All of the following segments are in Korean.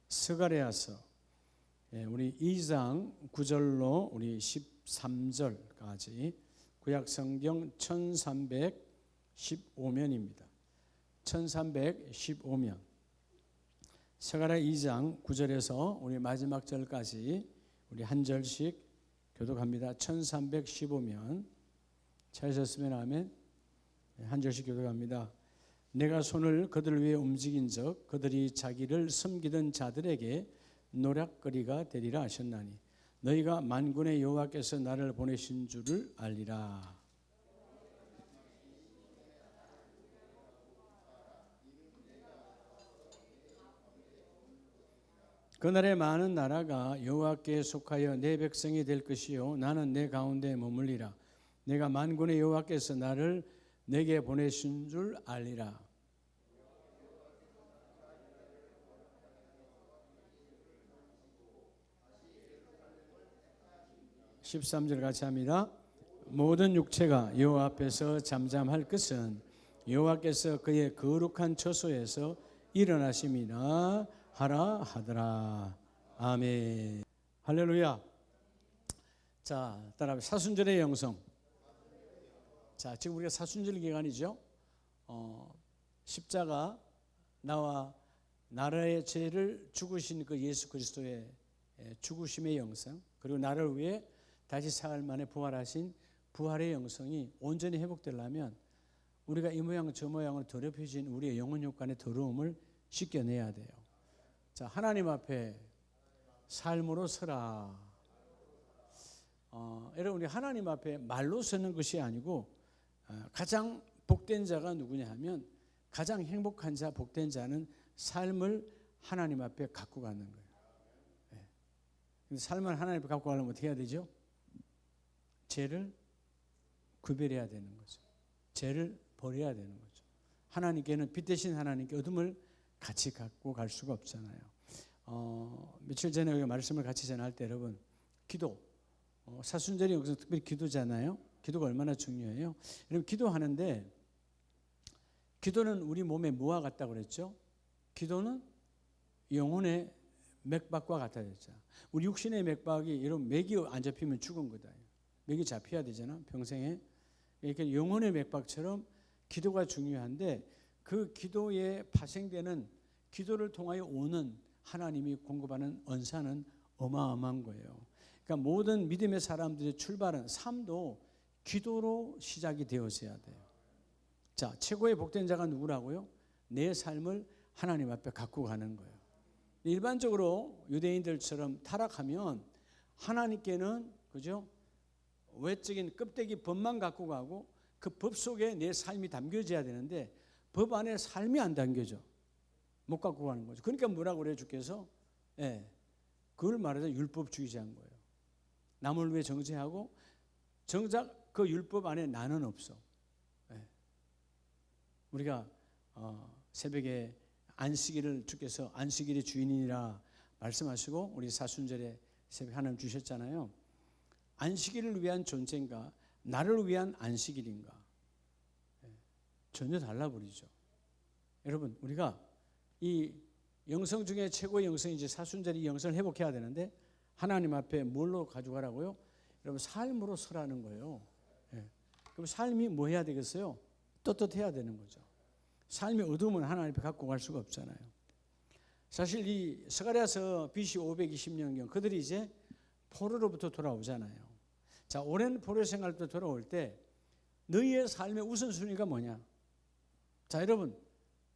스가랴서 우리 2장 9절로 우리 13절까지 구약성경 1315면입니다. 1315면 스가랴 2장 9절에서 우리 마지막 절까지 우리 한 절씩 교독합니다. 1315면 찾으셨으면 아멘. 한 절씩 교독합니다. 내가 손을 그들 위에 움직인 적 그들이 자기를 섬기던 자들에게 노략거리가 되리라 하셨나니 너희가 만군의 여호와께서 나를 보내신 줄을 알리라. 그날에 많은 나라가 여호와께 속하여 내 백성이 될 것이요 나는 내 가운데 머물리라. 내가 만군의 여호와께서 나를 내게 보내신 줄 알리라. 13절 같이 합니다. 모든 육체가 여호와 앞에서 잠잠할 것은 여호와께서 그의 거룩한 처소에서 일어나심이나 하라 하더라. 아멘. 할렐루야. 자, 따라 사순절의 영성. 자, 지금 우리가 사순절 기간이죠. 십자가 나와 나라의 죄를 죽으신 그 예수 그리스도의 죽으심의 영성, 그리고 나를 위해 다시 사흘 만에 부활하신 부활의 영성이 온전히 회복되려면 우리가 이 모양 저 모양으로 더럽혀진 우리의 영혼 육간의 더러움을 씻겨내야 돼요. 자, 하나님 앞에 삶으로 서라. 여러분, 우리 하나님 앞에 말로 서는 것이 아니고 가장 복된 자가 누구냐 하면 가장 행복한 자, 복된 자는 삶을 하나님 앞에 갖고 가는 거예요. 근데 삶을 하나님 앞에 갖고 가려면 어떻게 해야 되죠? 죄를 구별해야 되는 거죠. 죄를 버려야 되는 거죠. 하나님께는 빛 대신 하나님께 어둠을 같이 갖고 갈 수가 없잖아요. 며칠 전에 우리가 말씀을 같이 전할 때 여러분 기도, 사순절이 여기서 특별히 기도잖아요. 기도가 얼마나 중요해요. 여러분 기도하는데 기도는 우리 몸의 뭐와 같다고 그랬죠? 기도는 영혼의 맥박과 같다 그랬죠. 우리 육신의 맥박이 이런 맥이 안 잡히면 죽은 거다. 맥이 잡혀야 되잖아 평생에. 그러니까 영혼의 맥박처럼 기도가 중요한데 그 기도에 파생되는 기도를 통하여 오는 하나님이 공급하는 언사는 어마어마한 거예요. 그러니까 모든 믿음의 사람들의 출발은 삶도 기도로 시작이 되어져야 돼요. 자, 최고의 복된 자가 누구라고요? 내 삶을 하나님 앞에 갖고 가는 거예요. 일반적으로 유대인들처럼 타락하면 하나님께는 그죠? 외적인 껍데기 법만 갖고 가고 그 법 속에 내 삶이 담겨져야 되는데 법 안에 삶이 안 담겨져. 못 갖고 가는 거죠. 그러니까 뭐라고 그래요 주께서? 그걸 말해서 율법주의자인 거예요. 남을 위해 정죄하고 정작 그 율법 안에 나는 없어. 우리가 새벽에 안식일을 주께서 안식일의 주인이라 말씀하시고 우리 사순절에 새벽 하나님 주셨잖아요. 안식일을 위한 존재인가 나를 위한 안식일인가 전혀 달라버리죠. 여러분 우리가 이 영성 중에 최고의 영성이지 사순절이 영성을 회복해야 되는데 하나님 앞에 뭘로 가져가라고요? 여러분 삶으로 서라는 거예요. 그럼 삶이 뭐 해야 되겠어요? 떳떳해야 되는 거죠. 삶의 어둠은 하나님 앞에 갖고 갈 수가 없잖아요. 사실 이 스가랴서 BC 520년경 그들이 이제 포로로부터 돌아오잖아요. 자, 오랜 포로 생활부터 돌아올 때 너희의 삶의 우선순위가 뭐냐? 자, 여러분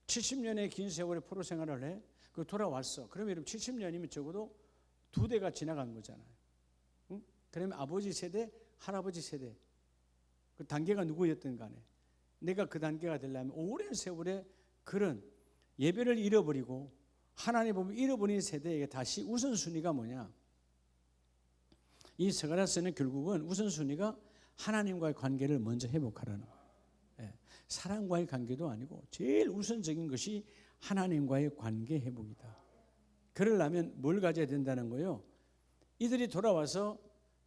70년의 긴 세월의 포로 생활을 해. 그 돌아왔어. 그러면 여러분 70년이면 적어도 2대가 지나간 거잖아요. 응? 그러면 아버지 세대, 할아버지 세대 그 단계가 누구였든 간에 내가 그 단계가 되려면 오랜 세월의 그런 예배를 잃어버리고 하나님 보면 잃어버린 세대에게 다시 우선순위가 뭐냐? 이 스가랴서는 결국은 우선순위가 하나님과의 관계를 먼저 회복하라는 거예요. 사람과의 관계도 아니고 제일 우선적인 것이 하나님과의 관계 회복이다. 그러려면 뭘 가져야 된다는 거예요? 이들이 돌아와서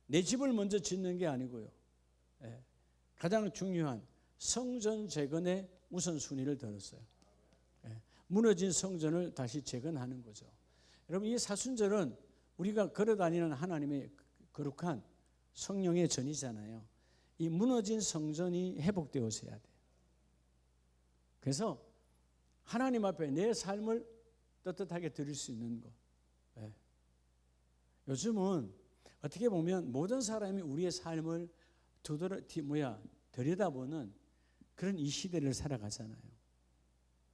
내 집을 먼저 짓는 게 아니고요. 가장 중요한 성전 재건의 우선순위를 들었어요. 무너진 성전을 다시 재건하는 거죠. 여러분 이 사순절은 우리가 걸어다니는 하나님의 거룩한 성령의 전이잖아요. 이 무너진 성전이 회복되어져야 돼요. 그래서 하나님 앞에 내 삶을 떳떳하게 드릴 수 있는 것. 네. 요즘은 어떻게 보면 모든 사람이 우리의 삶을 들여다보는 그런 이 시대를 살아가잖아요.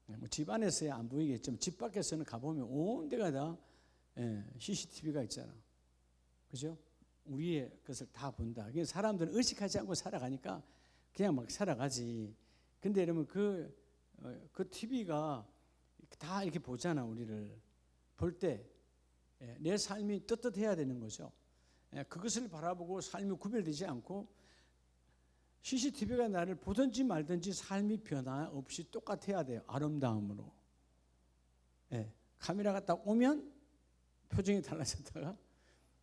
뭐 집 안에서야 안 보이겠지만 집 밖에서는 가보면 온 데가 다 CCTV가 있잖아. 그죠? 우리의 것을 다 본다. 사람들은 의식하지 않고 살아가니까 그냥 막 살아가지. 근데 여러분 그 TV가 다 이렇게 보잖아. 우리를 볼 때 내 삶이 떳떳해야 되는 거죠. 그것을 바라보고 삶이 구별되지 않고 CCTV가 나를 보든지 말든지 삶이 변화 없이 똑같아야 돼요. 아름다움으로. 카메라가 딱 오면 표정이 달라졌다가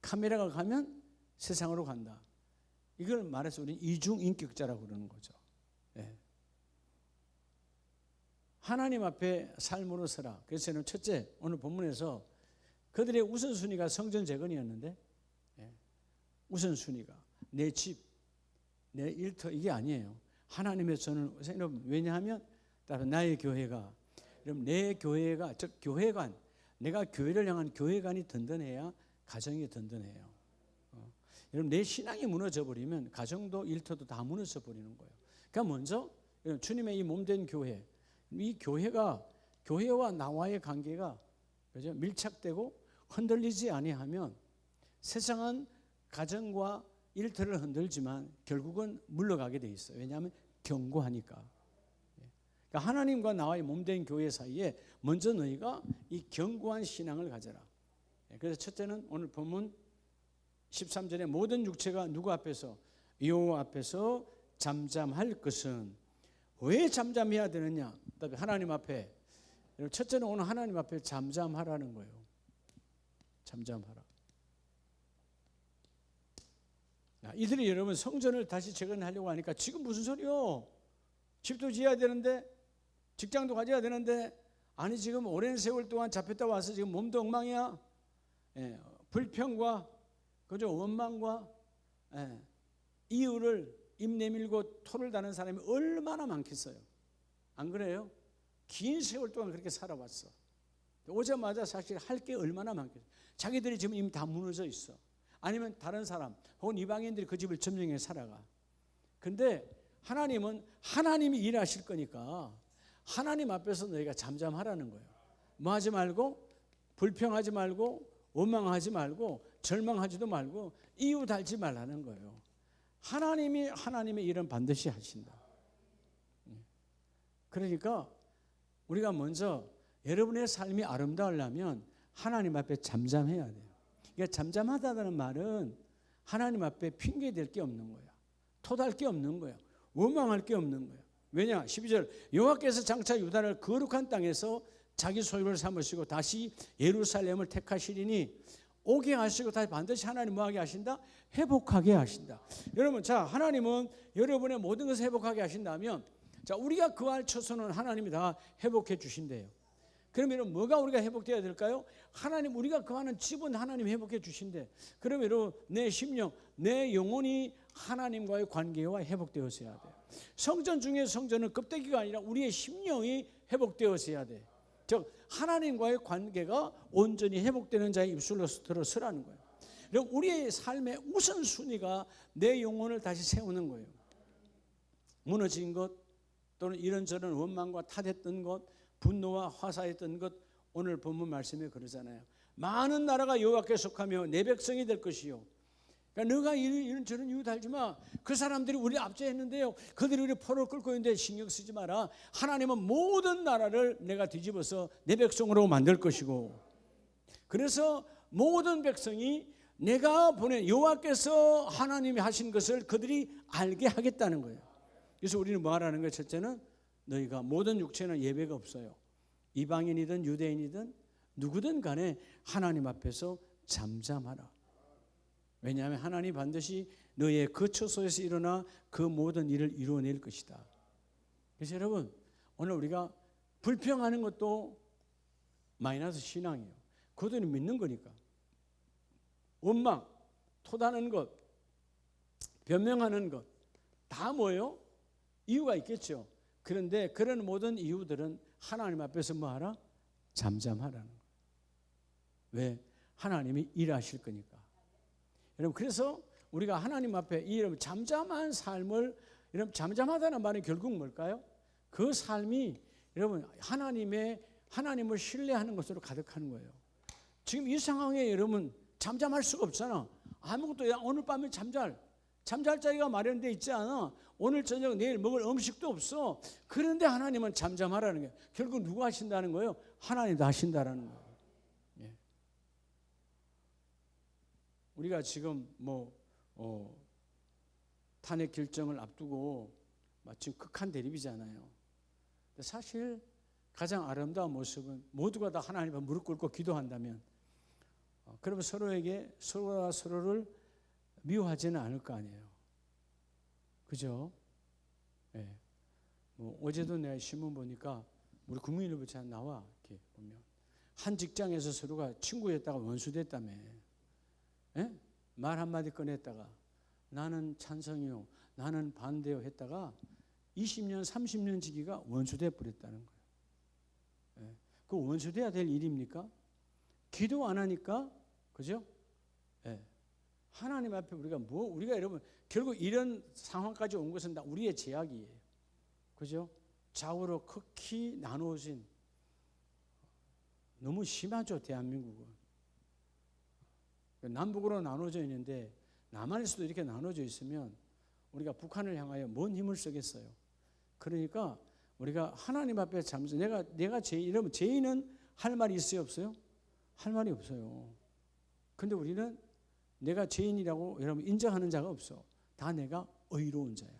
카메라가 가면 세상으로 간다. 이걸 말해서 우리는 이중인격자라고 그러는 거죠. 하나님 앞에 삶으로 서라. 그래서 저는 첫째 오늘 본문에서 그들의 우선순위가 성전 재건이었는데 우선순위가 내 집, 내 일터 이게 아니에요. 하나님의 손을 왜냐하면 나의 교회가 여러분 내 교회가 즉 교회관 내가 교회를 향한 교회관이 든든해야 가정이 든든해요. 여러분 내 신앙이 무너져 버리면 가정도 일터도 다 무너져 버리는 거예요. 그러니까 먼저 주님의 이 몸된 교회 이 교회와 나와의 관계가 그죠? 밀착되고 흔들리지 아니하면 세상은 가정과 일터를 흔들지만 결국은 물러가게 돼 있어요. 왜냐하면 견고하니까. 그러니까 하나님과 나와의 몸된 교회 사이에 먼저 너희가 이 견고한 신앙을 가져라. 그래서 첫째는 오늘 본문 13절에 모든 육체가 누구 앞에서? 여호와 앞에서 잠잠할 것은 왜 잠잠해야 되느냐? 하나님 앞에. 첫째는 오늘 하나님 앞에 잠잠하라는 거예요. 잠잠하라. 이들이 여러분 성전을 다시 재건하려고 하니까 지금 무슨 소리요? 집도 지어야 되는데 직장도 가져야 되는데 아니 지금 오랜 세월 동안 잡혔다 와서 지금 몸도 엉망이야. 불평과 그죠 원망과 이유를 입 내밀고 토를 다는 사람이 얼마나 많겠어요. 안 그래요? 긴 세월 동안 그렇게 살아왔어. 오자마자 사실 할 게 얼마나 많겠어요. 자기들이 지금 이미 다 무너져 있어. 아니면 다른 사람 혹은 이방인들이 그 집을 점령해 살아가. 근데 하나님은 하나님이 일하실 거니까 하나님 앞에서 너희가 잠잠하라는 거예요. 뭐 하지 말고 불평하지 말고 원망하지 말고 절망하지도 말고 이유 달지 말라는 거예요. 하나님이 하나님의 일은 반드시 하신다. 그러니까 우리가 먼저 여러분의 삶이 아름다우려면 하나님 앞에 잠잠해야 돼요. 그러니까 잠잠하다는 말은 하나님 앞에 핑계 댈 게 없는 거야. 토달 게 없는 거야. 원망할 게 없는 거야. 왜냐? 12절 여호와께서 장차 유다를 거룩한 땅에서 자기 소유를 삼으시고 다시 예루살렘을 택하시리니 오게 하시고 다시 반드시 하나님 뭐하게 하신다? 회복하게 하신다. 여러분 자 하나님은 여러분의 모든 것을 회복하게 하신다면 자 우리가 구할 처소는 하나님이 다 회복해 주신대요. 그러면 뭐가 우리가 회복돼야 될까요? 하나님 우리가 거하는 집은 하나님 회복해 주신대. 그러면 내 심령, 내 영혼이 하나님과의 관계와 회복되어져야 돼요. 성전 중에 성전은 껍데기가 아니라 우리의 심령이 회복되어져야 돼. 즉 하나님과의 관계가 온전히 회복되는 자의 입술로 들어서라는 거예요. 그리고 우리의 삶의 우선순위가 내 영혼을 다시 세우는 거예요. 무너진 것 또는 이런저런 원망과 탓했던 것 분노와 화사했던 것 오늘 본문 말씀에 그러잖아요. 많은 나라가 여호와께 속하며 내 백성이 될 것이요. 그러니까 너가 이런저런 이유 달지 마. 그 사람들이 우리 압제했는데요. 그들이 우리 포로를 끌고 있는데 신경 쓰지 마라. 하나님은 모든 나라를 내가 뒤집어서 내 백성으로 만들 것이고 그래서 모든 백성이 내가 보낸 여호와께서 하나님이 하신 것을 그들이 알게 하겠다는 거예요. 그래서 우리는 뭐 하라는 거예요? 첫째는 너희가 모든 육체는 예배가 없어요. 이방인이든 유대인이든 누구든 간에 하나님 앞에서 잠잠하라. 왜냐하면 하나님 반드시 너의 거처소에서 일어나 그 모든 일을 이루어낼 것이다. 그래서 여러분 오늘 우리가 불평하는 것도 마이너스 신앙이에요. 그들이 믿는 거니까. 원망, 토다는 것, 변명하는 것, 다 뭐예요? 이유가 있겠죠. 그런데 그런 모든 이유들은 하나님 앞에서 뭐하라? 잠잠하라는 거예요. 왜? 하나님이 일하실 거니까. 여러분, 그래서 우리가 하나님 앞에 이 잠잠한 삶을, 여러분, 잠잠하다는 말이 결국 뭘까요? 그 삶이 여러분 하나님을 신뢰하는 것으로 가득하는 거예요. 지금 이 상황에 여러분 잠잠할 수가 없잖아. 아무것도 오늘 밤에 잠잘 자리가 마련되어 있지 않아. 오늘 저녁 내일 먹을 음식도 없어. 그런데 하나님은 잠잠하라는 거예요. 결국 누가 하신다는 거예요? 하나님도 하신다라는 거예요. 예. 우리가 지금 탄핵 결정을 앞두고 마침 극한 대립이잖아요. 사실 가장 아름다운 모습은 모두가 다 하나님 앞에 무릎 꿇고 기도한다면, 그러면 서로가 서로를 미워하지는 않을 거 아니에요. 그죠? 예. 어제도 내가 신문 보니까 우리 국민일보에 나와, 이렇게 보면 한 직장에서 서로가 친구였다가 원수됐다며. 예? 말 한마디 꺼냈다가 나는 찬성이요, 나는 반대요 했다가 20년, 30년 지기가 원수돼 버렸다는 거예요. 예. 그 원수돼야 될 일입니까? 기도 안 하니까, 그죠? 예. 하나님 앞에 우리가 여러분, 결국 이런 상황까지 온 것은 다 우리의 제약이에요. 그죠? 좌우로 극히 나누어진, 너무 심하죠, 대한민국은. 남북으로 나눠져 있는데 남한에서도 이렇게 나눠져 있으면 우리가 북한을 향하여 뭔 힘을 쓰겠어요? 그러니까 우리가 하나님 앞에 잠시 내가 여러분, 죄인은 할 말이 있어요, 없어요? 할 말이 없어요. 근데 우리는 내가 죄인이라고 여러분 인정하는 자가 없어. 다 내가 의로운 자야.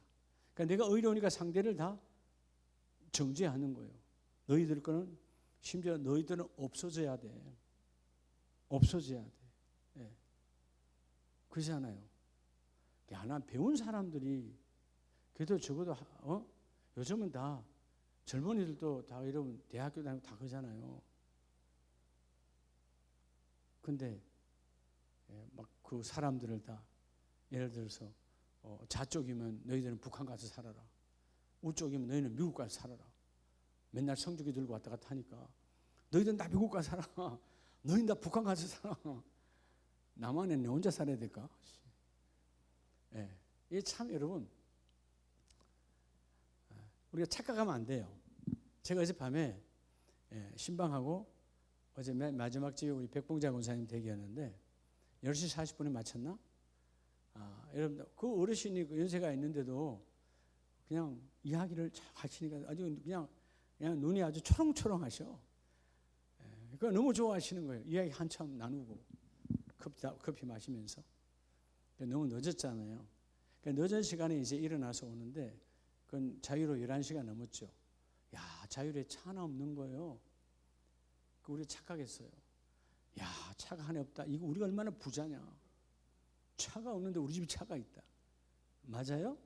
그러니까 내가 의로우니까 상대를 다 정죄하는 거예요. 너희들 거는, 심지어 너희들은 없어져야 돼. 없어져야 돼. 예. 그렇잖아요. 난 배운 사람들이 그래도 적어도 요즘은 다 젊은이들도 다 여러분 대학교 다니고 다 그러잖아요. 근데 막 그 사람들을 다 예를 들어서 좌쪽이면 너희들은 북한 가서 살아라, 우쪽이면 너희는 미국 가서 살아라. 맨날 성주기 들고 왔다 갔다 하니까 너희들은 다 미국 가서 살아, 너희는 다 북한 가서 살아. 나만은 내 혼자 살아야 될까? 예, 이게 참 여러분, 우리가 착각하면 안 돼요. 제가 어젯밤에 신방하고 어제 마지막 집에 우리 백봉자 권사님 대기였는데 10시 40분에 마쳤나? 여러분, 그 어르신이 그 연세가 있는데도 그냥 이야기를 잘 하시니까 아주 그냥 눈이 아주 초롱초롱하셔. 그거 너무 좋아하시는 거예요. 이야기 한참 나누고 커피 마시면서. 너무 늦었잖아요. 늦은 시간에 이제 일어나서 오는데 그건 자유로 11시가 넘었죠. 야, 자유로에 차 하나 없는 거예요. 우리 착각했어요. 야, 차가 하나 없다. 이거 우리가 얼마나 부자냐. 차가 없는데 우리 집에 차가 있다. 맞아요?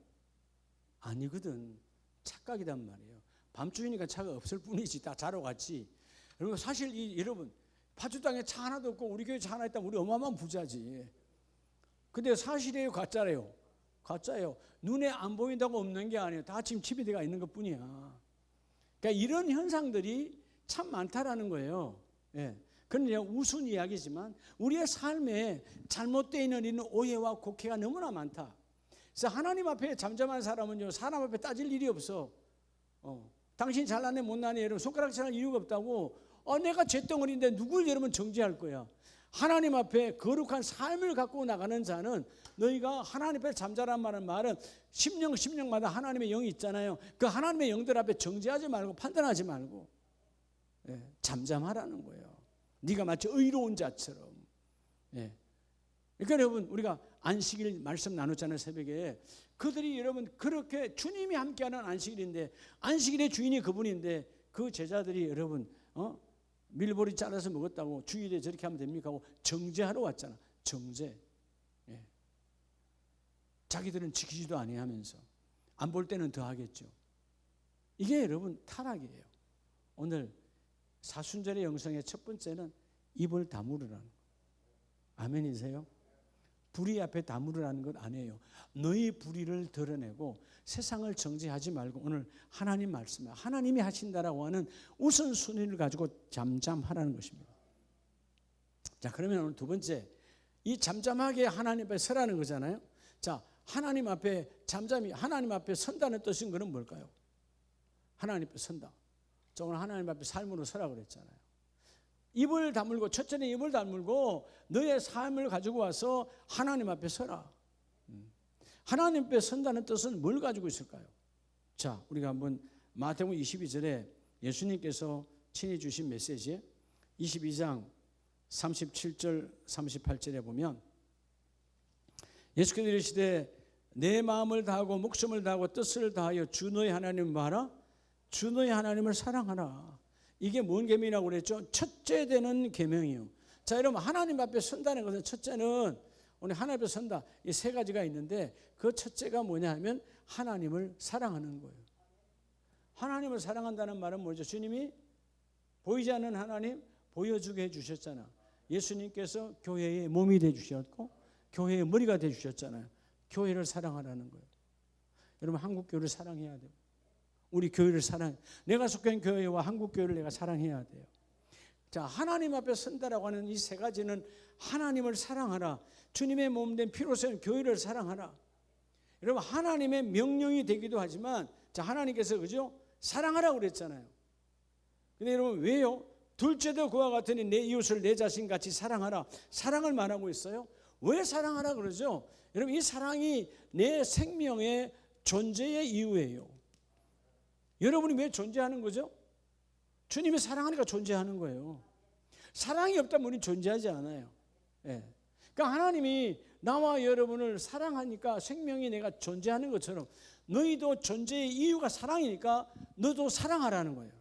아니거든. 착각이란 말이에요. 밤중이니까 차가 없을 뿐이지. 다 자러 갔지. 그리고 사실 여러분, 파주 땅에 차 하나도 없고 우리 교회 차 하나 있다면 우리 어마어마한 부자지. 근데 사실이에요, 가짜래요? 가짜예요. 눈에 안 보인다고 없는 게 아니에요. 다 지금 집에 들어가 있는 것뿐이야. 그러니까 이런 현상들이 참 많다라는 거예요. 예. 그건 우스운 이야기지만 우리의 삶에 잘못되어 있는 이런 오해와 곡해가 너무나 많다. 그래서 하나님 앞에 잠잠한 사람은요, 사람 앞에 따질 일이 없어. 당신 잘나네 못나네 여러분 손가락질할 이유가 없다고. 내가 잿덩어리인데 누굴 여러분 정죄할 거야. 하나님 앞에 거룩한 삶을 갖고 나가는 자는, 너희가 하나님 앞에 잠자란 말은 심령마다 하나님의 영이 있잖아요. 그 하나님의 영들 앞에 정죄하지 말고 판단하지 말고 잠잠하라는 거예요. 네가 마치 의로운 자처럼. 그러니까 여러분, 우리가 안식일 말씀 나눴잖아요, 새벽에. 그들이 여러분 그렇게 주님이 함께하는 안식일인데, 안식일의 주인이 그분인데 그 제자들이 여러분 밀보리 잘라서 먹었다고 주일에 저렇게 하면 됩니까 하고 정죄하러 왔잖아. 정죄. 자기들은 지키지도 아니하면서 안 볼 때는 더 하겠죠. 이게 여러분 타락이에요. 오늘 사순절의 영성의 첫 번째는 입을 다물으라는 거예요. 아멘이세요? 불의 앞에 다물으라는 것 아니에요. 너희 불의를 드러내고 세상을 정죄하지 말고 오늘 하나님 말씀에 하나님이 하신다라고 하는 우선순위를 가지고 잠잠하라는 것입니다. 자, 그러면 오늘 두 번째, 이 잠잠하게 하나님 앞에 서라는 거잖아요. 자, 하나님 앞에 잠잠히 하나님 앞에 선다는 뜻인 것은 뭘까요? 하나님 앞에 선다. 저 오늘 하나님 앞에 삶으로 서라 그랬잖아요. 입을 다물고, 첫째는 입을 다물고 너의 삶을 가지고 와서 하나님 앞에 서라. 하나님 앞에 선다는 뜻은 뭘 가지고 있을까요? 자, 우리가 한번 마태복음 22절에 예수님께서 친히 주신 메시지에 22장 37절 38절에 보면 예수께서 이르시되 내 마음을 다하고 목숨을 다하고 뜻을 다하여 주 너의 하나님을 뭐하라? 주 너의 하나님을 사랑하라. 이게 뭔 계명이라고 그랬죠? 첫째 되는 계명이요. 자, 여러분 하나님 앞에 선다는 것은 첫째는 오늘 하나님 앞에 선다. 이 세 가지가 있는데 그 첫째가 뭐냐 하면 하나님을 사랑하는 거예요. 하나님을 사랑한다는 말은 뭐죠? 주님이 보이지 않는 하나님 보여주게 해주셨잖아. 예수님께서 교회의 몸이 되주셨고 교회의 머리가 되주셨잖아요. 교회를 사랑하라는 거예요. 여러분 한국 교회를 사랑해야 돼요. 우리 교회를 사랑해. 내가 속한 교회와 한국 교회를 내가 사랑해야 돼요. 자, 하나님 앞에 선다라고 하는 이 세 가지는 하나님을 사랑하라. 주님의 몸된 피로 세운 교회를 사랑하라. 여러분 하나님의 명령이 되기도 하지만 자, 하나님께서 그죠? 사랑하라고 그랬잖아요. 근데 여러분 왜요? 둘째도 그와 같으니 내 이웃을 내 자신같이 사랑하라. 사랑을 말하고 있어요. 왜 사랑하라 그러죠? 여러분 이 사랑이 내 생명의 존재의 이유예요. 여러분이 왜 존재하는 거죠? 주님이 사랑하니까 존재하는 거예요. 사랑이 없다면 우리는 존재하지 않아요. 예. 그러니까 하나님이 나와 여러분을 사랑하니까 생명이 내가 존재하는 것처럼 너희도 존재의 이유가 사랑이니까 너도 사랑하라는 거예요.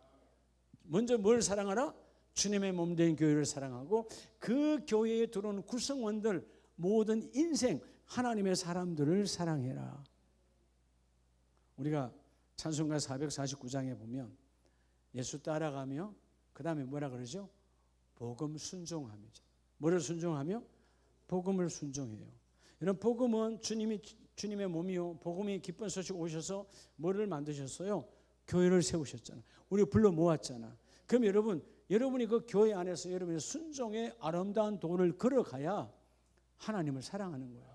먼저 뭘 사랑하라? 주님의 몸된 교회를 사랑하고 그 교회에 들어오는 구성원들 모든 인생 하나님의 사람들을 사랑해라. 우리가 찬송가 449장에 보면 예수 따라가며 그 다음에 뭐라 그러죠? 복음 순종함이죠. 뭐를 순종하며? 복음을 순종해요. 이런 복음은 주님의 몸이요. 복음이 기쁜 소식 오셔서 뭐를 만드셨어요? 교회를 세우셨잖아. 우리 불러 모았잖아. 그럼 여러분이 그 교회 안에서 여러분의 순종의 아름다운 도를 걸어가야 하나님을 사랑하는 거예요.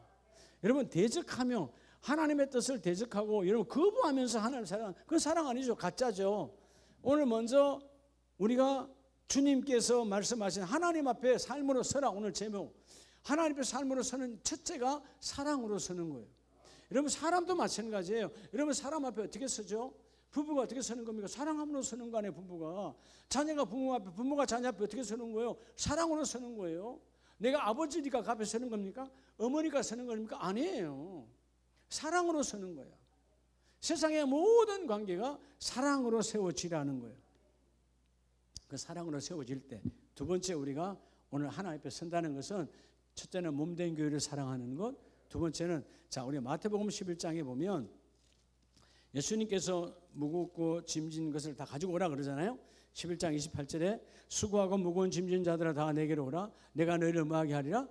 여러분 대적하며 하나님의 뜻을 대적하고 여러분 거부하면서 하나님을 사랑, 그건 사랑 아니죠. 가짜죠. 오늘 먼저 우리가 주님께서 말씀하신 하나님 앞에 삶으로 서라. 오늘 제목 하나님 앞에 삶으로 서는 첫째가 사랑으로 서는 거예요. 여러분 사람도 마찬가지예요. 여러분 사람 앞에 어떻게 서죠? 부부가 어떻게 서는 겁니까? 사랑함으로 서는 거 아니에요. 부부가 자녀가 부모 앞에, 부모가 자녀 앞에 어떻게 서는 거예요? 사랑으로 서는 거예요. 내가 아버지니까 그 앞에 서는 겁니까? 어머니가 서는 겁니까? 아니에요. 사랑으로 서는 거예요. 세상의 모든 관계가 사랑으로 세워지라는 거예요. 그 사랑으로 세워질 때 두 번째 우리가 오늘 하나님 앞에 선다는 것은 첫째는 몸된 교회를 사랑하는 것, 두 번째는 자 우리 마태복음 11장에 보면 예수님께서 무겁고 짐진 것을 다 가지고 오라 그러잖아요. 11장 28절에 수고하고 무거운 짐진 자들아 다 내게로 오라. 내가 너희를 뭐하게 하리라?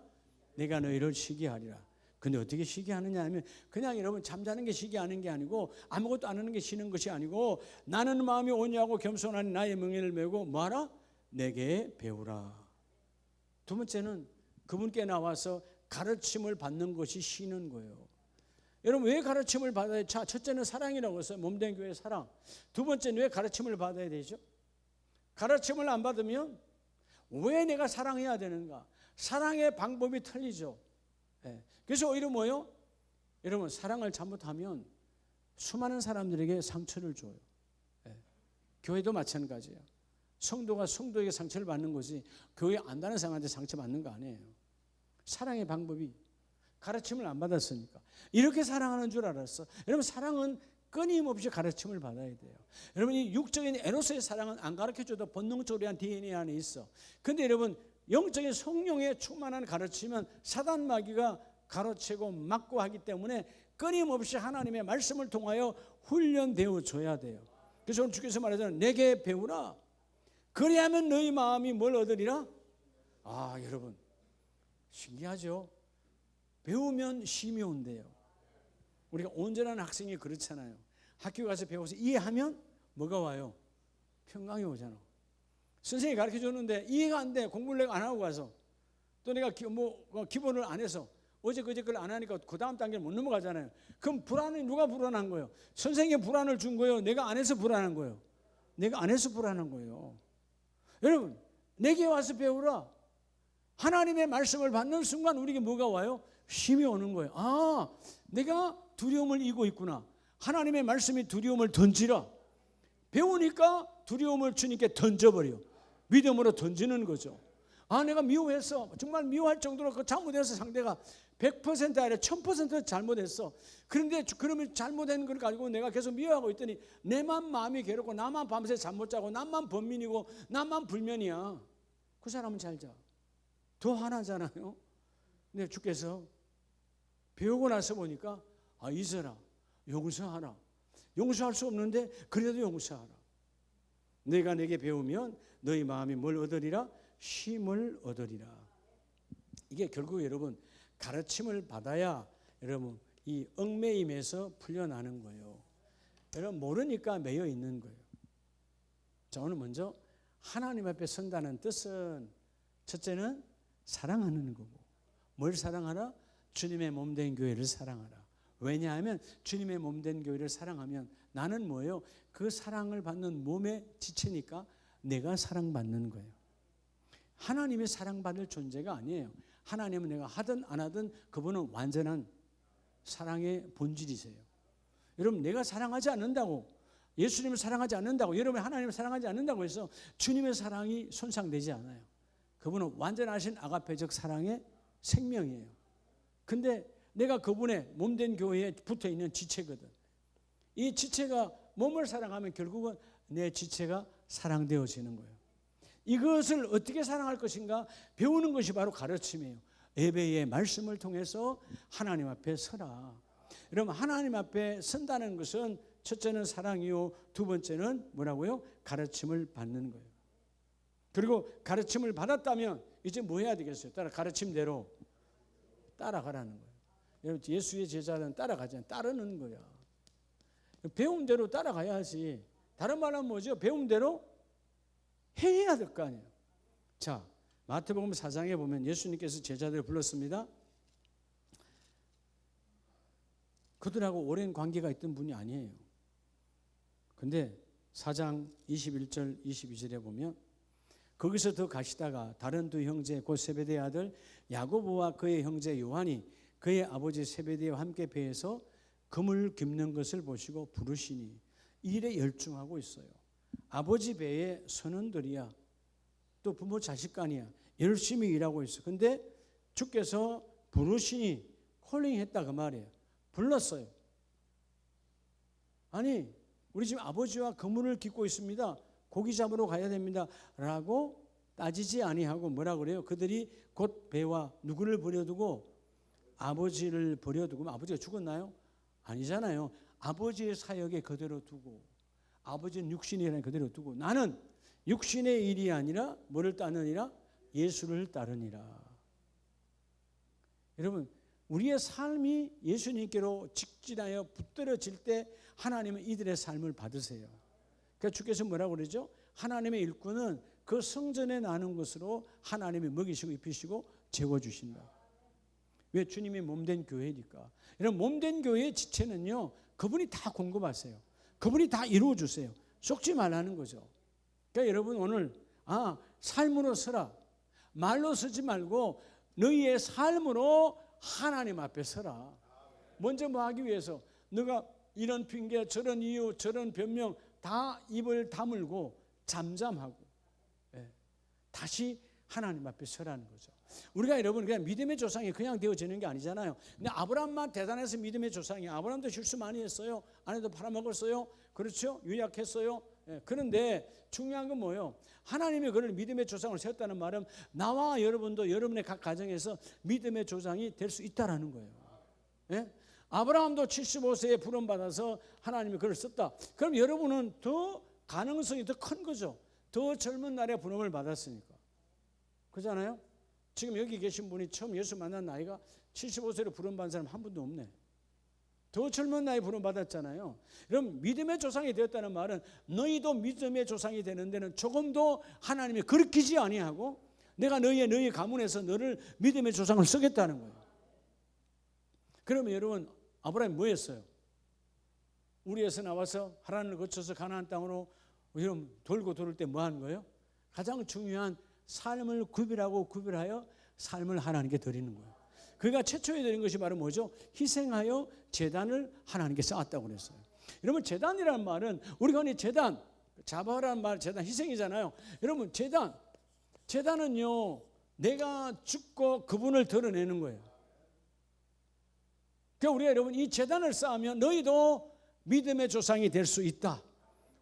내가 너희를 쉬게 하리라. 근데 어떻게 쉬게 하느냐 하면 그냥 여러분 잠자는 게 쉬게 하는 게 아니고 아무것도 안 하는 게 쉬는 것이 아니고 나는 마음이 온유하고 겸손한 나의 멍에를 메고 뭐하라? 내게 배우라. 두 번째는 그분께 나와서 가르침을 받는 것이 쉬는 거예요. 여러분 왜 가르침을 받아야 돼? 첫째는 사랑이라고 했어요. 몸된 교회의 사랑. 두 번째는 왜 가르침을 받아야 되죠? 가르침을 안 받으면 왜 내가 사랑해야 되는가? 사랑의 방법이 틀리죠. 네. 그래서 오히려 뭐예요? 여러분 사랑을 잘못하면 수많은 사람들에게 상처를 줘요. 네. 교회도 마찬가지예요. 성도가 성도에게 상처를 받는 거지 교회 안 다는 사람한테 상처받는 거 아니에요. 사랑의 방법이 가르침을 안 받았으니까 이렇게 사랑하는 줄 알았어. 여러분 사랑은 끊임없이 가르침을 받아야 돼요. 여러분 이 육적인 에로스의 사랑은 안 가르쳐줘도 본능적으로 한 DNA 안에 있어. 근데 여러분 영적인 성령에 충만한 가르침은 사단 마귀가 가르치고 막고 하기 때문에 끊임없이 하나님의 말씀을 통하여 훈련되어 줘야 돼요. 그래서 오늘 주께서 말하잖아요. 내게 배우라. 그리하면 너희 마음이 뭘 얻으리라? 여러분 신기하죠? 배우면 쉼이 온대요. 우리가 온전한 학생이 그렇잖아요. 학교 가서 배워서 이해하면 뭐가 와요? 평강이 오잖아. 선생님이 가르쳐 줬는데 이해가 안 돼. 공부를 내가 안 하고 가서 또 내가 기본을 안 해서 어제 그제 걸 안 하니까 그 다음 단계를 못 넘어가잖아요. 그럼 불안이 누가 불안한 거예요? 선생님이 불안을 준 거예요? 내가 안 해서 불안한 거예요? 내가 안 해서 불안한 거예요. 여러분 내게 와서 배우라. 하나님의 말씀을 받는 순간 우리에게 뭐가 와요? 쉼이 오는 거예요. 내가 두려움을 이기고 있구나. 하나님의 말씀이 두려움을 던지라. 배우니까 두려움을 주님께 던져버려. 믿음으로 던지는 거죠. 내가 미워했어. 정말 미워할 정도로 그 잘못해서 상대가 100% 아니라 1000% 잘못했어. 그런데 그러면 잘못된 걸 가지고 내가 계속 미워하고 있더니 내만 마음이 괴롭고 나만 밤새 잠 못 자고 나만 번민이고 나만 불면이야. 그 사람은 잘 자. 더 화나잖아요. 근데 주께서 배우고 나서 보니까 잊어라. 용서하라. 용서할 수 없는데 그래도 용서하라. 내가 내게 배우면 너희 마음이 뭘 얻으리라? 쉼을 얻으리라. 이게 결국 여러분 가르침을 받아야 여러분 이 얽매임에서 풀려나는 거예요. 여러분 모르니까 매여 있는 거예요. 자, 오늘 먼저 하나님 앞에 선다는 뜻은 첫째는 사랑하는 거고, 뭘 사랑하라? 주님의 몸된 교회를 사랑하라. 왜냐하면 주님의 몸된 교회를 사랑하면 나는 뭐예요? 그 사랑을 받는 몸의 지체니까 내가 사랑받는 거예요. 하나님이 사랑받을 존재가 아니에요. 하나님은 내가 하든 안 하든 그분은 완전한 사랑의 본질이세요. 여러분 내가 사랑하지 않는다고, 예수님을 사랑하지 않는다고, 여러분이 하나님을 사랑하지 않는다고 해서 주님의 사랑이 손상되지 않아요. 그분은 완전하신 아가페적 사랑의 생명이에요. 근데 내가 그분의 몸된 교회에 붙어있는 지체거든. 이 지체가 몸을 사랑하면 결국은 내 지체가 사랑되어지는 거예요. 이것을 어떻게 사랑할 것인가 배우는 것이 바로 가르침이에요. 예배의 말씀을 통해서 하나님 앞에 서라. 여러분 하나님 앞에 선다는 것은 첫째는 사랑이요, 두 번째는 뭐라고요? 가르침을 받는 거예요. 그리고 가르침을 받았다면 이제 뭐 해야 되겠어요? 가르침대로 따라가라는 거예요. 여러분 예수의 제자는 따라가지 않아요. 따르는 거야. 배운 대로 따라가야지. 다른 말은 뭐죠? 배운 대로 해야 될 거 아니에요. 자, 마태복음 4장에 보면 예수님께서 제자들을 불렀습니다. 그들하고 오랜 관계가 있던 분이 아니에요. 근데 4장 21절 22절에 보면 거기서 더 가시다가 다른 두 형제 곧 세베대의 아들 야고보와 그의 형제 요한이 그의 아버지 세베대와 함께 배에서 금을 깁는 것을 보시고 부르시니 일에 열중하고 있어요. 아버지 배에 선원들이야. 또 부모 자식간이야. 열심히 일하고 있어. 근데 주께서 부르시니 콜링했다 그 말이에요. 불렀어요. 아니 우리 지금 아버지와 그물을 깃고 있습니다. 고기 잡으러 가야 됩니다. 라고 따지지 아니하고 뭐라 그래요? 그들이 곧 배와 누구를 버려두고 아버지를 버려두고 아버지가 죽었나요? 아니잖아요. 아버지의 사역에 그대로 두고 아버지는 육신이라는 그대로 두고 나는 육신의 일이 아니라 뭐를 따르니라? 예수를 따르니라. 여러분 우리의 삶이 예수님께로 직진하여 붙들어질 때 하나님은 이들의 삶을 받으세요. 그러니까 주께서 뭐라고 그러죠? 하나님의 일꾼은 그 성전에 나는 것으로 하나님이 먹이시고 입히시고 재워주신다. 왜? 주님이 몸된 교회니까. 이런 몸된 교회의 지체는요 그분이 다 공급하세요. 그분이 다 이루어주세요. 속지 말라는 거죠. 그러니까 여러분 오늘 삶으로 서라. 말로 서지 말고 너희의 삶으로 하나님 앞에 서라. 먼저 뭐 하기 위해서 너가 이런 핑계 저런 이유 저런 변명 다 입을 다물고 잠잠하고 다시 하나님 앞에 서라는 거죠. 우리가 여러분 그냥 믿음의 조상이 그냥 되어지는 게 아니잖아요. 근데 아브라함만 대단해서 믿음의 조상이에요. 아브라함도 실수 많이 했어요. 아내도 팔아먹었어요. 그렇죠? 유약했어요. 그런데 중요한 건 뭐예요? 하나님이 그를 믿음의 조상을 세웠다는 말은 나와 여러분도 여러분의 각 가정에서 믿음의 조상이 될 수 있다라는 거예요. 아브라함도 75세에 부름받아서 하나님이 그를 썼다. 그럼 여러분은 더 가능성이 더 큰 거죠. 더 젊은 날에 부름을 받았으니까. 그렇잖아요? 지금 여기 계신 분이 처음 예수 만난 나이가 75세로 부름받은 사람 한 분도 없네. 더 젊은 나이 부름받았잖아요. 여러분, 믿음의 조상이 되었다는 말은 너희도 믿음의 조상이 되는 데는 조금도 하나님이 거리끼지 아니하고 내가 너희 가문에서 너를 믿음의 조상을 쓰겠다는 거예요. 그러면 여러분, 아브라함이 뭐 했어요? 우리에서 나와서 하란을 거쳐서 가나안 땅으로 여러분 돌고 돌을 때 뭐 하는 거예요? 가장 중요한 삶을 구별하여 삶을 하나님께 드리는 거예요. 그가 최초에 드린 것이 바로 뭐죠? 희생하여 제단을 하나님께 쌓았다고 그랬어요. 여러분, 제단이라는 말은 우리가 흔히 제단, 자바라는 말, 제단 희생이잖아요. 여러분, 제단은요, 내가 죽고 그분을 드러내는 거예요. 그러니까 우리가 여러분 이 제단을 쌓으면 너희도 믿음의 조상이 될 수 있다.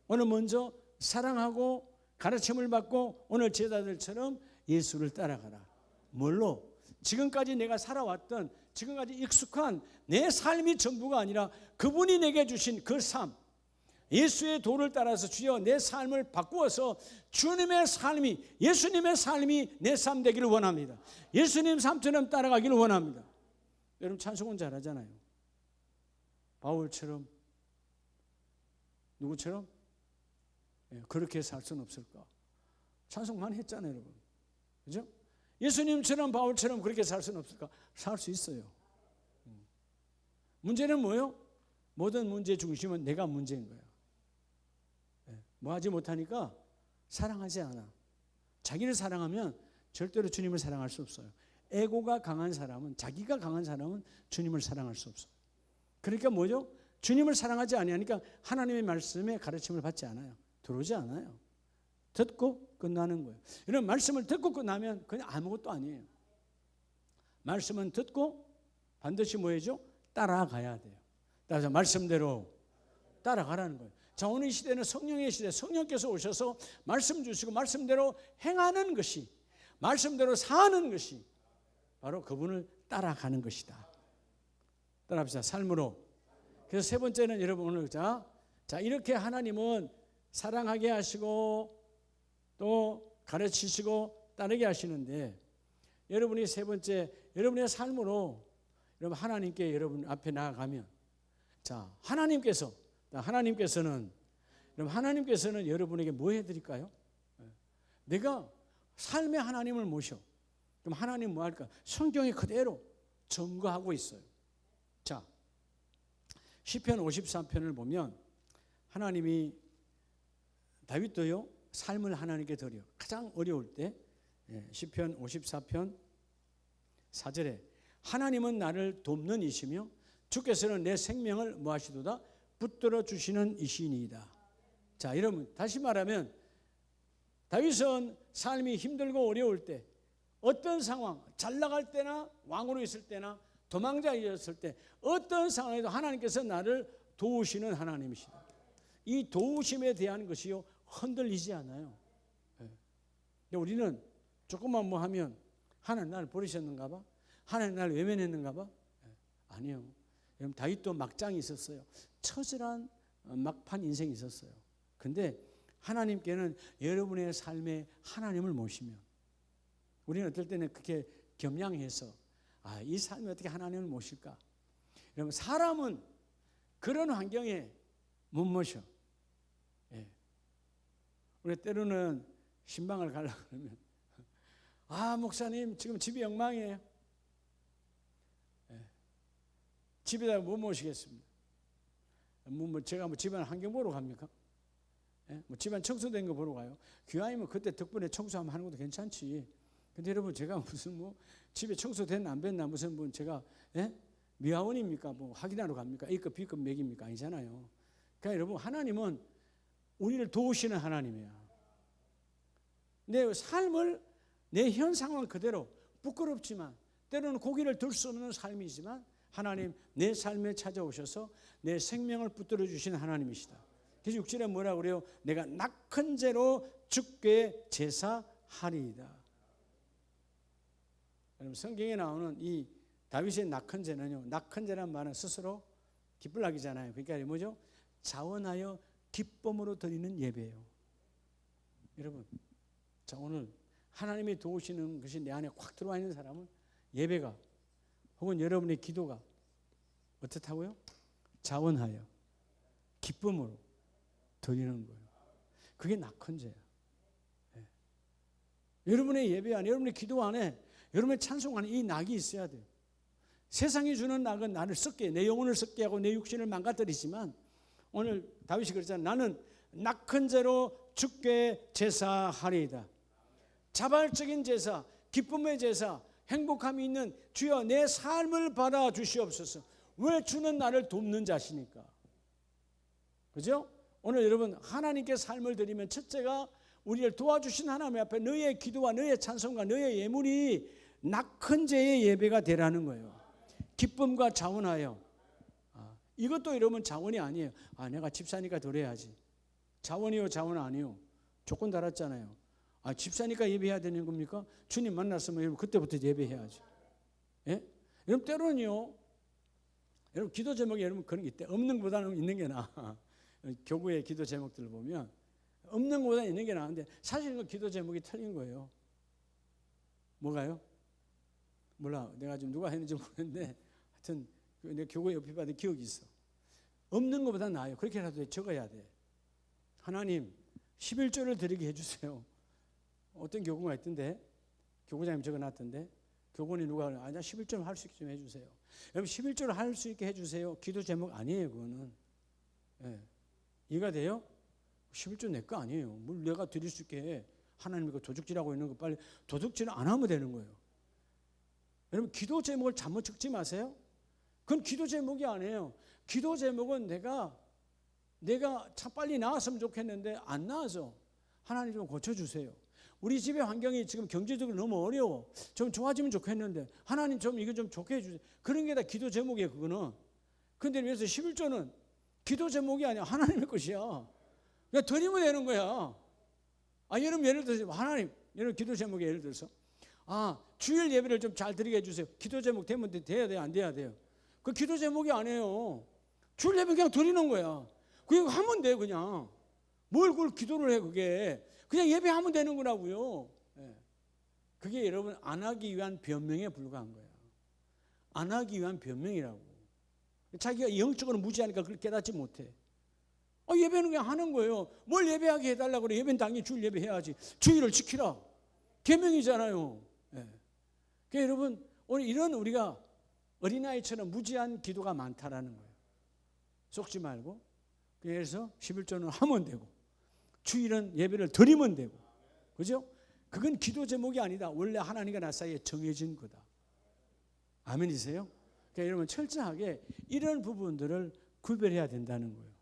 오늘 먼저 사랑하고 가르침을 받고 오늘 제자들처럼 예수를 따라가라. 뭘로? 지금까지 내가 살아왔던 지금까지 익숙한 내 삶이 전부가 아니라 그분이 내게 주신 그 삶, 예수의 도를 따라서 주여 내 삶을 바꾸어서 주님의 삶이, 예수님의 삶이 내 삶 되기를 원합니다. 예수님 삶처럼 따라가기를 원합니다. 여러분 찬송은 잘하잖아요. 바울처럼, 누구처럼? 그렇게 살 수는 없을까? 찬송 많이 했잖아요, 여러분. 그죠? 예수님처럼 바울처럼 그렇게 살 수는 없을까? 살 수 있어요. 문제는 뭐예요? 모든 문제의 중심은 내가 문제인 거예요. 뭐 하지 못하니까 사랑하지 않아. 자기를 사랑하면 절대로 주님을 사랑할 수 없어요. 에고가 강한 사람은, 자기가 강한 사람은 주님을 사랑할 수 없어요. 그러니까 뭐죠? 주님을 사랑하지 아니하니까 하나님의 말씀에 가르침을 받지 않아요. 들어오지 않아요. 듣고 끝나는 거예요. 이런 말씀을 듣고 끝나면 그냥 아무것도 아니에요. 말씀은 듣고 반드시 뭐 해야죠? 따라가야 돼요. 따라서 말씀대로 따라가라는 거예요. 자, 오늘 이 시대는 성령의 시대, 성령께서 오셔서 말씀 주시고 말씀대로 행하는 것이, 말씀대로 사는 것이 바로 그분을 따라가는 것이다. 따라합시다. 삶으로. 그래서 세 번째는 여러분 오늘 자 이렇게 하나님은 사랑하게 하시고 또 가르치시고 따르게 하시는데 여러분이 세 번째 여러분의 삶으로 여러분 하나님께 여러분 앞에 나아가면 자 하나님께서는 여러분에게 뭐 해드릴까요? 내가 삶의 하나님을 모셔. 그럼 하나님 뭐 할까? 성경에 그대로 증거하고 있어요. 자, 시편 53편을 보면 하나님이 다윗도요 삶을 하나님께 드려 가장 어려울 때 시편 54편 4절에 하나님은 나를 돕는 이시며 주께서는 내 생명을 뭐 하시도다 붙들어 주시는 이시니이다. 자, 여러분 다시 말하면 다윗은 삶이 힘들고 어려울 때 어떤 상황, 잘 나갈 때나 왕으로 있을 때나 도망자였을 때 어떤 상황에도 하나님께서 나를 도우시는 하나님이시다. 이 도우심에 대한 것이요 흔들리지 않아요. 근데 우리는 조금만 뭐 하면 하나님 나를 버리셨는가 봐, 하나님 나를 외면했는가 봐. 아니요. 여러분 다윗도 막장이 있었어요. 처절한 막판 인생이 있었어요. 근데 하나님께는 여러분의 삶에 하나님을 모시면 우리는 어떨 때는 그렇게 겸양해서 이 삶에 어떻게 하나님을 모실까? 여러분 사람은 그런 환경에 못 모셔. 우리 때로는 신방을 가려고 그러면 목사님 지금 집이 엉망이에요. 집에다 못 모시겠습니다. 제가 집안 환경 보러 갑니까? 집안 청소된 거 보러 가요. 귀하이면 그때 덕분에 청소하면 하는 것도 괜찮지. 근데 여러분 제가 무슨 집에 청소됐나 안 됐나 무슨 제가 미화원입니까? 확인하러 갑니까? A급 B급 맥입니까? 아니잖아요. 그러니까 여러분 하나님은 우리를 도우시는 하나님이야. 내 삶을 내 현 상황 그대로 부끄럽지만 때로는 고개를 들 수 없는 삶이지만 하나님 내 삶에 찾아오셔서 내 생명을 붙들어 주신 하나님이시다. 그래서 6절에 뭐라고 그래요? 내가 낙한 죄로 주께 제사하리이다. 여러분 성경에 나오는 이 다윗의 낙한 죄는요, 낙한 죄란 말은 스스로 기쁠락이잖아요. 그러니까 뭐죠? 자원하여 기쁨으로 드리는 예배예요. 여러분, 자 오늘 하나님이 도우시는 것이 내 안에 확 들어와 있는 사람은 예배가 혹은 여러분의 기도가 어떻다고요? 자원하여 기쁨으로 드리는 거예요. 그게 낙헌제야. 네. 여러분의 예배 안에, 여러분의 기도 안에, 여러분의 찬송 안에 이 낙이 있어야 돼요. 세상이 주는 낙은 나를 썩게, 내 영혼을 썩게 하고 내 육신을 망가뜨리지만 오늘 다윗이 그랬잖아요. 나는 낙헌제로 주께 제사하리이다. 자발적인 제사, 기쁨의 제사, 행복함이 있는 주여 내 삶을 받아 주시옵소서. 왜 주는 나를 돕는 자시니까. 그죠? 오늘 여러분 하나님께 삶을 드리면 첫째가 우리를 도와주신 하나님 앞에 너의 기도와 너의 찬송과 너의 예물이 낙헌제의 예배가 되라는 거예요. 기쁨과 자원하여. 이것도 여러분 자원이 아니에요. 내가 집사니까 드려야지. 자원이요 자원 아니요. 조건 달았잖아요. 집사니까 예배해야 되는 겁니까? 주님 만났으면 여러분 그때부터 예배해야지. 예? 여러분 때로는요. 여러분 기도 제목에 여러분 그런 게 있대. 없는 것보다는 있는 게 나아. 교구의 기도 제목들을 보면 없는 것보다 있는 게 나은데 사실 그 기도 제목이 틀린 거예요. 뭐가요? 몰라. 내가 지금 누가 했는지 모르겠는데 하여튼 내가 교구에 옆에 받은 기억이 있어. 없는 것보다 나아요. 그렇게라도 적어야 돼. 하나님 11조를 드리게 해주세요. 어떤 교구가 있던데 교구장님 적어놨던데 교구원이 누가 나 11조 할 수 있게 좀 해주세요. 여러분 11조를 할 수 있게 해주세요. 기도 제목 아니에요. 그거는. 예. 이해가 돼요? 11조 내 거 아니에요. 뭘 내가 드릴 수 있게 해. 하나님 그 도둑질하고 있는 거 빨리 도둑질 안 하면 되는 거예요. 여러분 기도 제목을 잘못 적지 마세요. 그건 기도 제목이 아니에요. 기도 제목은 내가 참 빨리 나왔으면 좋겠는데 안 나와서 하나님 좀 고쳐주세요. 우리 집의 환경이 지금 경제적으로 너무 어려워. 좀 좋아지면 좋겠는데 하나님 좀 이거 좀 좋게 해주세요. 그런 게 다 기도 제목이에요. 그거는. 그런데 그래서 11조는 기도 제목이 아니야. 하나님의 것이야. 그냥 드리면 되는 거야. 여러분 예를 들어서 하나님 여러분 기도 제목에 예를 들어서 주일 예배를 좀 잘 드리게 해주세요. 기도 제목 되면 돼야 돼요? 안 돼야 돼요? 그 기도 제목이 아니에요. 주일 예배 그냥 드리는 거야. 그거 하면 돼 그냥. 뭘 그걸 기도를 해 그게. 그냥 예배하면 되는 거라고요. 그게 여러분 안 하기 위한 변명에 불과한 거야. 안 하기 위한 변명이라고. 자기가 영적으로 무지하니까 그걸 깨닫지 못해. 예배는 그냥 하는 거예요. 뭘 예배하게 해달라고 그래. 예배는 당연히 주일 예배해야지. 주일을 지키라. 계명이잖아요. 그러니까 여러분 오늘 이런 우리가 어린아이처럼 무지한 기도가 많다라는 거예요. 속지 말고. 그래서 11조는 하면 되고 주일은 예배를 드리면 되고. 그죠? 그건 기도 제목이 아니다. 원래 하나님과 나 사이에 정해진 거다. 아멘이세요? 그러니까 여러분 철저하게 이런 부분들을 구별해야 된다는 거예요.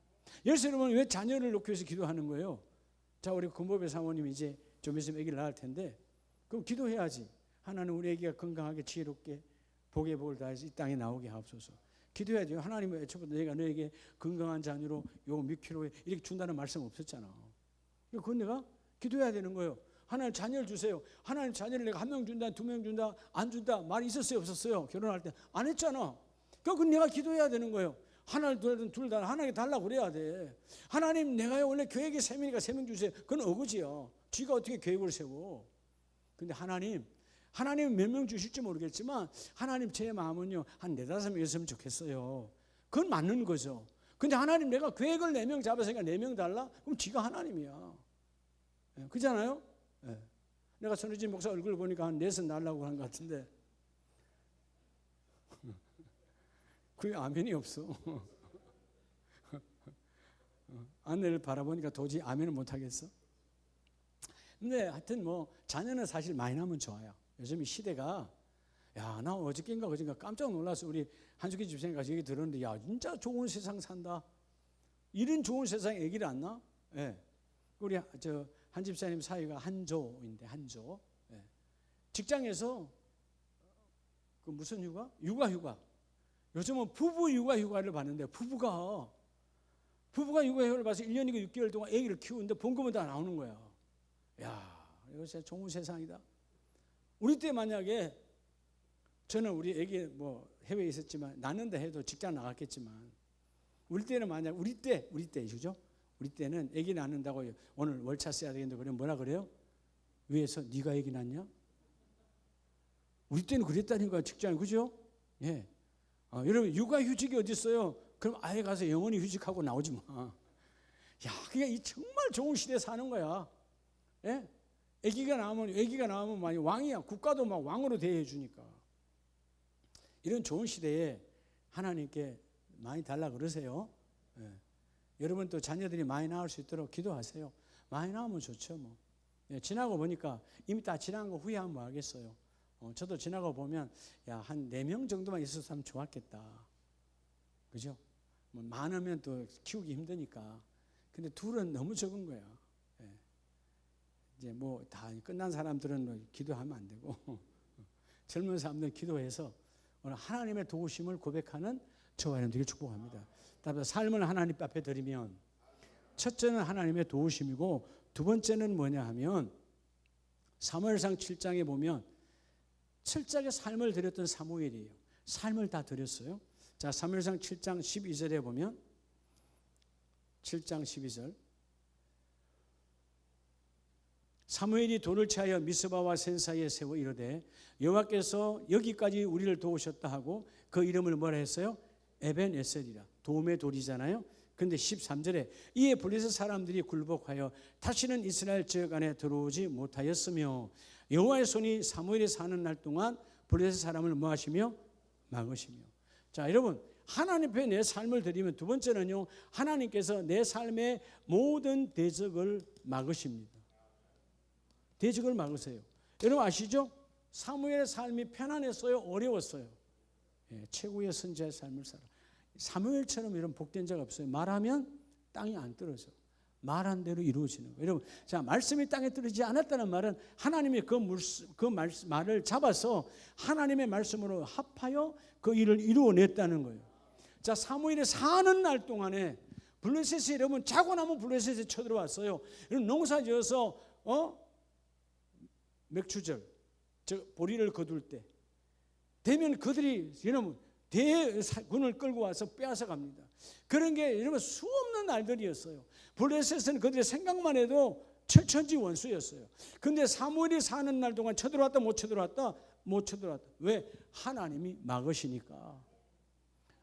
예를 여러분 왜 자녀를 놓기 위해서 기도하는 거예요? 자, 우리 군법의 사모님 이제 좀 있으면 아기를 낳을 텐데 그럼 기도해야지. 하나님 우리 아기가 건강하게 지혜롭게 복의 복을 다해서 이 땅에 나오게 하옵소서. 기도해야 돼요. 하나님은 애초부터 내가 너에게 건강한 자녀로 요 몇 킬로에 이렇게 준다는 말씀 없었잖아. 그건 내가 기도해야 되는 거예요. 하나님 자녀를 주세요. 하나님 자녀를 내가 1명 준다, 2명 준다, 안 준다 말이 있었어요, 없었어요? 결혼할 때 안 했잖아. 그건 내가 기도해야 되는 거예요. 하나를 둘 다 하나님께 달라고 그래야 돼. 하나님 내가 원래 계획이 3명이니까 3명 주세요. 그건 어거지야. 쥐가 어떻게 계획을 세워. 근데 하나님 몇 명 주실지 모르겠지만 하나님 제 마음은요 한 4, 5명이었으면 좋겠어요. 그건 맞는 거죠. 근데 하나님 내가 계획을 4명 잡았으니까 4명 달라? 그럼 쥐가 하나님이야. 그렇잖아요? 내가 손혜진 목사 얼굴 보니까 한 4선 날라고 한 것 같은데 그게 아멘이 없어. 아내를 바라보니까 도저히 아멘을 못하겠어. 근데 하여튼 뭐 자녀는 사실 많이 나면 좋아요. 요즘 이 시대가 나 어저께인가 그저께 깜짝 놀라서 우리 한숙이 집사님 가서 얘기 들었는데 진짜 좋은 세상 산다. 이런 좋은 세상에 얘기를 안 나? 우리 한 집사님 사위가 한조인데 한조. 직장에서 그 무슨 휴가? 육아. 요즘은 부부 휴가를 받는데 부부가 육아휴가를 봐서 1년이고 6개월 동안 아기를 키우는데 본금은 다 나오는 거야. 이거 진짜 좋은 세상이다. 우리 때 만약에 저는 우리 아기 뭐 해외에 있었지만 낳는다 해도 직장 나갔겠지만 우리 때는 만약 우리 때죠. 우리 때는 아기 낳는다고 오늘 월차 써야 되겠는데 그러면 뭐라 그래요? 위해서 네가 애기 낳냐? 우리 때는 그랬다니까 직장, 그죠? 예. 여러분 육아휴직이 어디 있어요? 그럼 아예 가서 영원히 휴직하고 나오지 마. 야, 그게 이 정말 좋은 시대에 사는 거야. 예? 애기가 나오면 많이 왕이야. 국가도 막 왕으로 대해 주니까. 이런 좋은 시대에 하나님께 많이 달라 그러세요. 예. 여러분 또 자녀들이 많이 나올 수 있도록 기도하세요. 많이 나오면 좋죠, 뭐. 예, 지나고 보니까 이미 다 지난 거 후회하면 뭐 하겠어요. 저도 지나고 보면 야, 한 4명 정도만 있었으면 좋았겠다. 그죠? 뭐 많으면 또 키우기 힘드니까. 근데 둘은 너무 적은 거야. 예. 이제 뭐 다 끝난 사람들은 뭐 기도하면 안 되고 젊은 사람들 기도해서 오늘 하나님의 도우심을 고백하는 저와 여러분들이 축복합니다. 따라서 삶을 하나님 앞에 드리면 첫째는 하나님의 도우심이고 두 번째는 뭐냐 하면 사무엘상 7장에 보면 7장에 삶을 드렸던 사무엘이에요. 삶을 다 드렸어요. 자, 사무엘상 7장 12절에 보면 7장 12절 사무엘이 돌을 취하여 미스바와 센 사이에 세워 이르되 여호와께서 여기까지 우리를 도우셨다 하고 그 이름을 뭐라 했어요? 에벤에셀이라. 도움의 돌이잖아요. 근데 13절에 이에 블레셋 사람들이 굴복하여 다시는 이스라엘 지역 안에 들어오지 못하였으며 여호와의 손이 사무엘이 사는 날 동안 블레셋 사람을 뭐 하시며 막으시며. 자, 여러분 하나님 앞에 내 삶을 드리면 두 번째는요, 하나님께서 내 삶의 모든 대적을 막으십니다. 대적을 막으세요. 여러분 아시죠? 사무엘의 삶이 편안했어요? 어려웠어요? 예, 최고의 선지자의 삶을 살아. 사무엘처럼 이런 복된 자가 없어요. 말하면 땅이 안 떨어져. 말한 대로 이루어지는 거예요. 여러분, 자, 말씀이 땅에 떨어지지 않았다는 말은 하나님이 말을 잡아서 하나님의 말씀으로 합하여 그 일을 이루어냈다는 거예요. 자, 사무엘이 사는 날 동안에 블레셋이 여러분 자고 나면 블레셋이 쳐들어왔어요. 여러분 농사 지어서 맥추절, 보리를 거둘 때 되면 그들이 여러분 대군을 끌고 와서 빼앗아 갑니다. 그런 게 여러분 수없는 날들이었어요. 블레셋은 그들의 생각만 해도 철천지 원수였어요. 근데 사무엘이 사는 날 동안 쳐들어왔다 못 쳐들어왔다? 못 쳐들어왔다. 왜? 하나님이 막으시니까.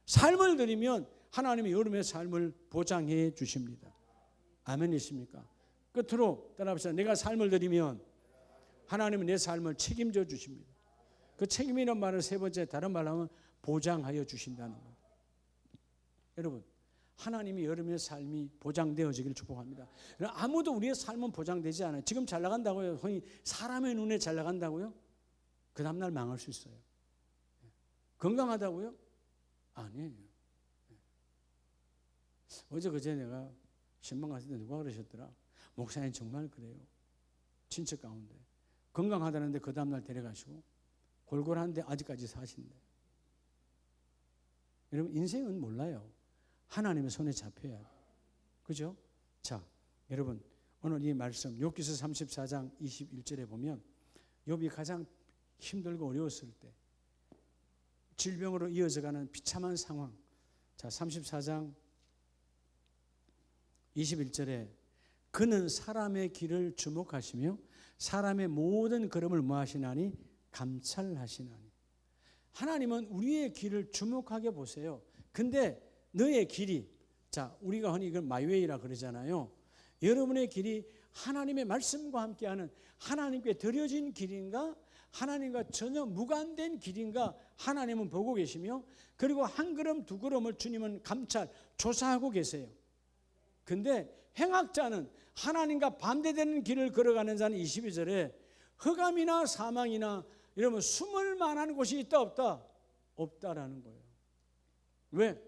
삶을 드리면 하나님이 여러분의 삶을 보장해 주십니다. 아멘이십니까? 끝으로 따라합시다. 내가 삶을 드리면 하나님은 내 삶을 책임져 주십니다. 그 책임이라는 말을 세 번째 다른 말로 하면 보장하여 주신다는 것. 여러분 하나님이 여러분의 삶이 보장되어지기를 축복합니다. 아무도 우리의 삶은 보장되지 않아요. 지금 잘 나간다고요? 흔히 사람의 눈에 잘 나간다고요? 그 다음날 망할 수 있어요. 건강하다고요? 아니에요. 어제 그제 내가 신방 갔을 때 누가 그러셨더라? 목사님 정말 그래요. 친척 가운데 건강하다는데 그 다음날 데려가시고 골골한데 아직까지 사신대. 여러분 인생은 몰라요. 하나님의 손에 잡혀야 돼요. 그죠? 자, 여러분 오늘 이 말씀 욥기서 34장 21절에 보면 욥이 가장 힘들고 어려웠을 때 질병으로 이어져가는 비참한 상황. 자, 34장 21절에 그는 사람의 길을 주목하시며 사람의 모든 걸음을 뭐하시나니 감찰하시나니. 하나님은 우리의 길을 주목하게 보세요. 근데 너의 길이, 자, 우리가 흔히 이걸 마이웨이라 그러잖아요. 여러분의 길이 하나님의 말씀과 함께하는 하나님께 드려진 길인가, 하나님과 전혀 무관된 길인가 하나님은 보고 계시며, 그리고 한 걸음 두 걸음을 주님은 감찰 조사하고 계세요. 근데 행악자는 하나님과 반대되는 길을 걸어가는 자는 22절에 흑암이나 사망이나 이러면 숨을 만한 곳이 있다 없다? 없다라는 거예요. 왜?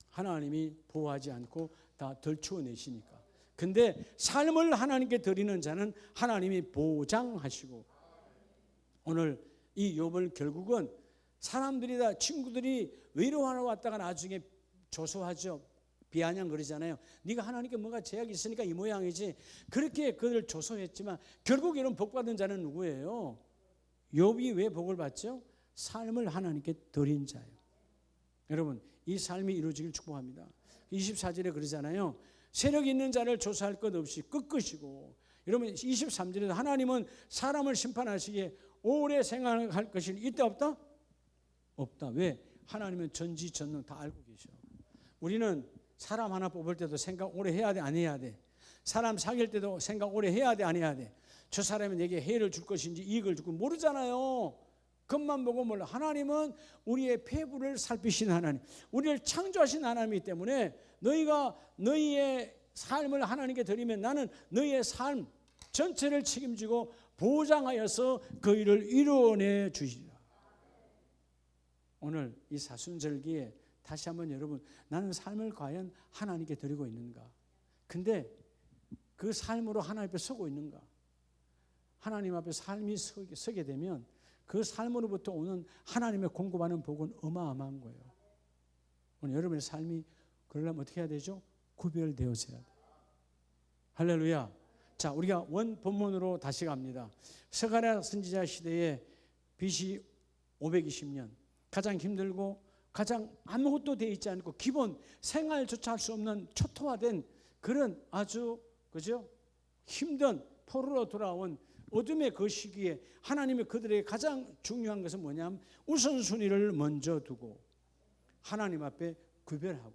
하나님이 보호하지 않고 다 덜추어내시니까. 근데 삶을 하나님께 드리는 자는 하나님이 보장하시고. 오늘 이 욥을 결국은 사람들이 다 친구들이 위로하러 왔다가 나중에 조소하죠. 비아냥거리잖아요. 네가 하나님께 뭔가 제약이 있으니까 이 모양이지. 그렇게 그들을 조소했지만 결국 이런 복받은 자는 누구예요? 욥이 왜 복을 받죠? 삶을 하나님께 드린 자예요. 여러분 이 삶이 이루어지길 축복합니다. 24절에 그러잖아요. 세력 있는 자를 조사할 것 없이 꺾으시고 여러분 23절에서 하나님은 사람을 심판하시기에 오래 생각할 것이 있다 없다? 없다. 왜? 하나님은 전지전능 다 알고 계셔. 우리는 사람 하나 뽑을 때도 생각 오래 해야 돼, 안 해야 돼? 사람 사귈 때도 생각 오래 해야 돼, 안 해야 돼? 저 사람이 내게 해를 줄 것인지 이익을 줄 것인지 모르잖아요. 겉만 보고 몰라. 하나님은 우리의 폐부를 살피신 하나님, 우리를 창조하신 하나님이기 때문에 너희가 너희의 삶을 하나님께 드리면 나는 너희의 삶 전체를 책임지고 보장하여서 그 일을 이루어내 주시리라. 오늘 이 사순절기에 다시 한번 여러분, 나는 삶을 과연 하나님께 드리고 있는가? 근데 그 삶으로 하나님 앞에 서고 있는가? 하나님 앞에 삶이 서게 되면 그 삶으로부터 오는 하나님의 공급하는 복은 어마어마한 거예요. 오늘 여러분의 삶이 그러려면 어떻게 해야 되죠? 구별되어져야 돼요. 할렐루야. 자, 우리가 원 본문으로 다시 갑니다. 스가랴 선지자 시대에 BC 520년, 가장 힘들고 가장 아무것도 돼 있지 않고 기본 생활조차 할 수 없는 초토화된 그런 아주 그죠? 힘든 포로로 돌아온 어둠의 그 시기에 하나님이 그들에게 가장 중요한 것은 뭐냐면 우선순위를 먼저 두고 하나님 앞에 구별하고,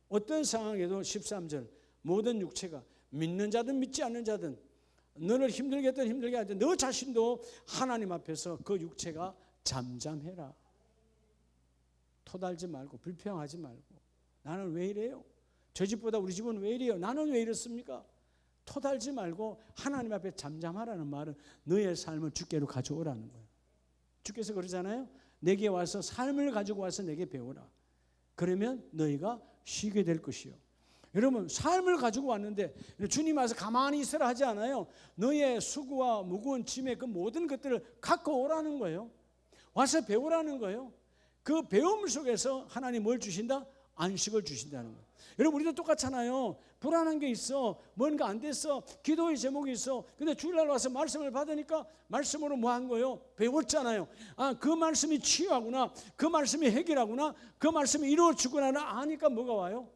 어떤 상황에도 13절 모든 육체가 믿는 자든 믿지 않는 자든 너를 힘들게 했든 힘들게 하든 너 자신도 하나님 앞에서 그 육체가 잠잠해라. 토달지 말고 불평하지 말고 나는 왜 이래요? 저 집보다 우리 집은 왜 이래요? 나는 왜 이렇습니까? 토달지 말고 하나님 앞에 잠잠하라는 말은 너의 삶을 주께로 가져오라는 거예요. 주께서 그러잖아요. 내게 와서 삶을 가지고 와서 내게 배우라. 그러면 너희가 쉬게 될 것이요. 여러분 삶을 가지고 왔는데 주님 와서 가만히 있으라 하지 않아요. 너의 수고와 무거운 짐의 그 모든 것들을 갖고 오라는 거예요. 와서 배우라는 거예요. 그 배움 속에서 하나님 뭘 주신다? 안식을 주신다는 거예요. 여러분 우리도 똑같잖아요. 불안한 게 있어, 뭔가 안 됐어, 기도의 제목이 있어. 근데 주일날 와서 말씀을 받으니까 말씀으로 뭐 한 거예요? 배웠잖아요. 아, 그 말씀이 치유하구나, 그 말씀이 해결하구나, 그 말씀이 이루어지구나 아니까 뭐가 와요?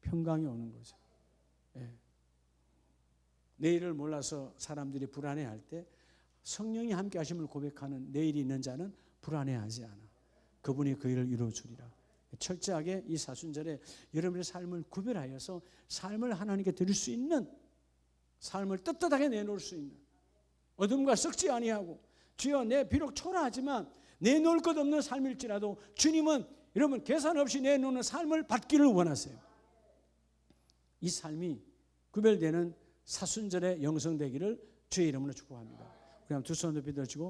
평강이 오는 거죠. 예. 내일을 몰라서 사람들이 불안해할 때 성령이 함께 하심을 고백하는 내일이 있는 자는 불안해하지 않아. 그분이 그 일을 이루어주리라. 철저하게 이 사순절에 여러분의 삶을 구별하여서 삶을 하나님께 드릴 수 있는, 삶을 떳떳하게 내놓을 수 있는, 어둠과 썩지 아니하고 주여 내 비록 초라하지만 내놓을 것 없는 삶일지라도 주님은 여러분 계산 없이 내놓는 삶을 받기를 원하세요. 이 삶이 구별되는 사순절의 영성되기를 주의 이름으로 축복합니다. 그냥 두 손 높이 들어주고